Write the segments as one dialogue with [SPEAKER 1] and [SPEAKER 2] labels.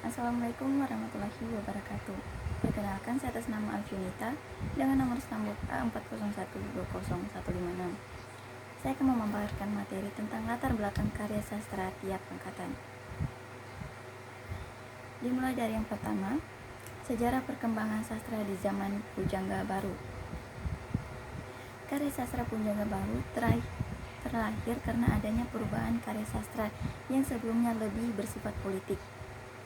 [SPEAKER 1] Assalamualaikum warahmatullahi wabarakatuh. Perkenalkan, saya atas nama Alfianita dengan nomor stambuk A40120156. Saya akan memaparkan materi tentang latar belakang karya sastra tiap angkatan. Dimulai dari yang pertama, sejarah perkembangan sastra di zaman Pujangga Baru. Karya sastra Pujangga Baru terlahir karena adanya perubahan karya sastra yang sebelumnya lebih bersifat politik.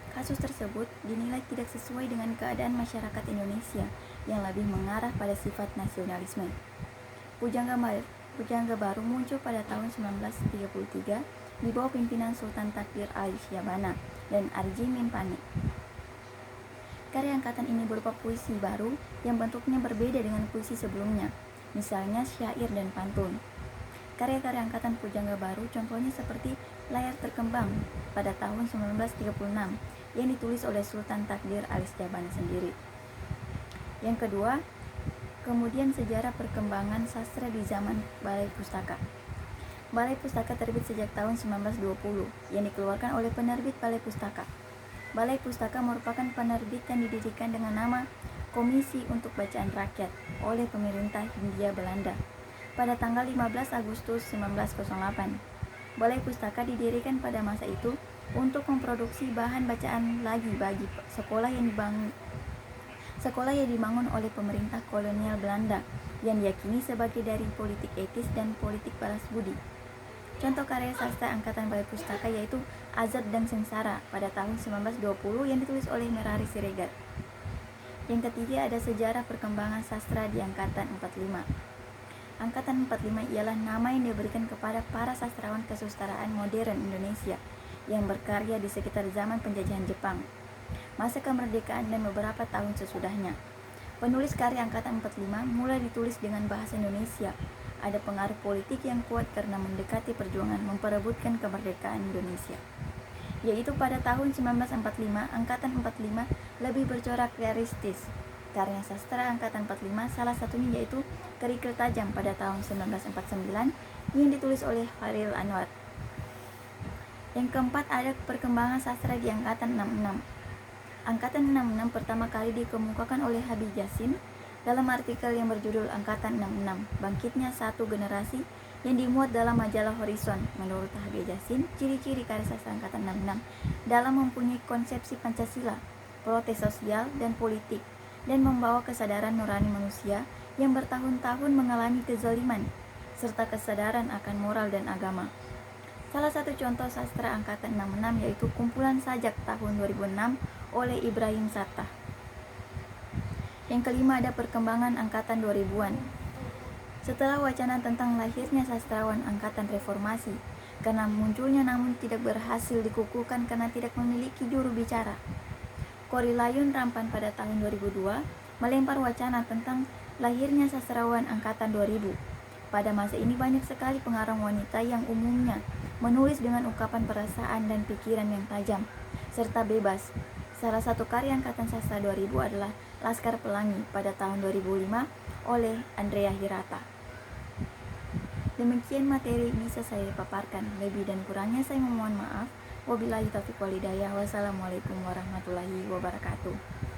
[SPEAKER 1] Kasus tersebut dinilai tidak sesuai dengan keadaan masyarakat Indonesia yang lebih mengarah pada sifat nasionalisme. Pujangga Baru muncul pada tahun 1933 di bawah pimpinan Sultan Takdir Ali Syabana dan Arji Mimpani. Karya angkatan ini berupa puisi baru yang bentuknya berbeda dengan puisi sebelumnya, misalnya syair dan pantun. Karya-karya angkatan Pujangga Baru contohnya seperti Layar Terkembang pada tahun 1936 yang ditulis oleh Sultan Takdir Ali Syabana sendiri. Yang kedua, kemudian sejarah perkembangan sastra di zaman Balai Pustaka. Balai Pustaka terbit sejak tahun 1920 yang dikeluarkan oleh penerbit Balai Pustaka. Balai Pustaka merupakan penerbit yang didirikan dengan nama Komisi untuk Bacaan Rakyat oleh pemerintah Hindia Belanda pada tanggal 15 Agustus 1908. Balai Pustaka didirikan pada masa itu untuk memproduksi bahan bacaan lagi bagi sekolah yang dibangun oleh pemerintah kolonial Belanda yang diyakini sebagai dari politik etis dan politik balas budi. Contoh karya sastra angkatan Balai Pustaka yaitu Azab dan Sengsara pada tahun 1920 yang ditulis oleh Merari Siregar. Yang ketiga ada sejarah perkembangan sastra di angkatan 45. Angkatan 45 ialah nama yang diberikan kepada para sastrawan kesusastraan modern Indonesia yang berkarya di sekitar zaman penjajahan Jepang, masa kemerdekaan dan beberapa tahun sesudahnya. Penulis karya angkatan 45 mulai ditulis dengan bahasa Indonesia. Ada pengaruh politik yang kuat karena mendekati perjuangan memperebutkan kemerdekaan Indonesia. Yaitu pada tahun 1945, angkatan 45 lebih bercorak realistis. Karya sastra angkatan 45 salah satunya yaitu Kerikil Tajam pada tahun 1949 yang ditulis oleh Khairil Anwar. Yang keempat ada perkembangan sastra di angkatan 66. Angkatan 66 pertama kali dikemukakan oleh Habib Yasin dalam artikel yang berjudul Angkatan 66, Bangkitnya Satu Generasi yang dimuat dalam majalah Horizon. Menurut Habib Yasin, ciri-ciri karya sastra angkatan 66 dalam mempunyai konsepsi Pancasila, protes sosial dan politik, dan membawa kesadaran nurani manusia yang bertahun-tahun mengalami kezaliman, serta kesadaran akan moral dan agama. Salah satu contoh sastra angkatan 66 yaitu Kumpulan Sajak tahun 2006 oleh Ibrahim Sattah. Yang kelima ada perkembangan angkatan 2000-an. Setelah wacana tentang lahirnya sastrawan angkatan reformasi, karena munculnya namun tidak berhasil dikukuhkan karena tidak memiliki juru bicara, Korilayun Rampan pada tahun 2002 melempar wacana tentang lahirnya sastrawan angkatan 2000. Pada masa ini banyak sekali pengarang wanita yang umumnya menulis dengan ungkapan perasaan dan pikiran yang tajam, serta bebas. Salah satu karya angkatan sastra 2000 adalah Laskar Pelangi pada tahun 2005 oleh Andrea Hirata. Demikian materi bisa saya paparkan. Lebih dan kurangnya saya memohon maaf. Wabillahi taufiq wal hidayah. Wassalamualaikum warahmatullahi wabarakatuh.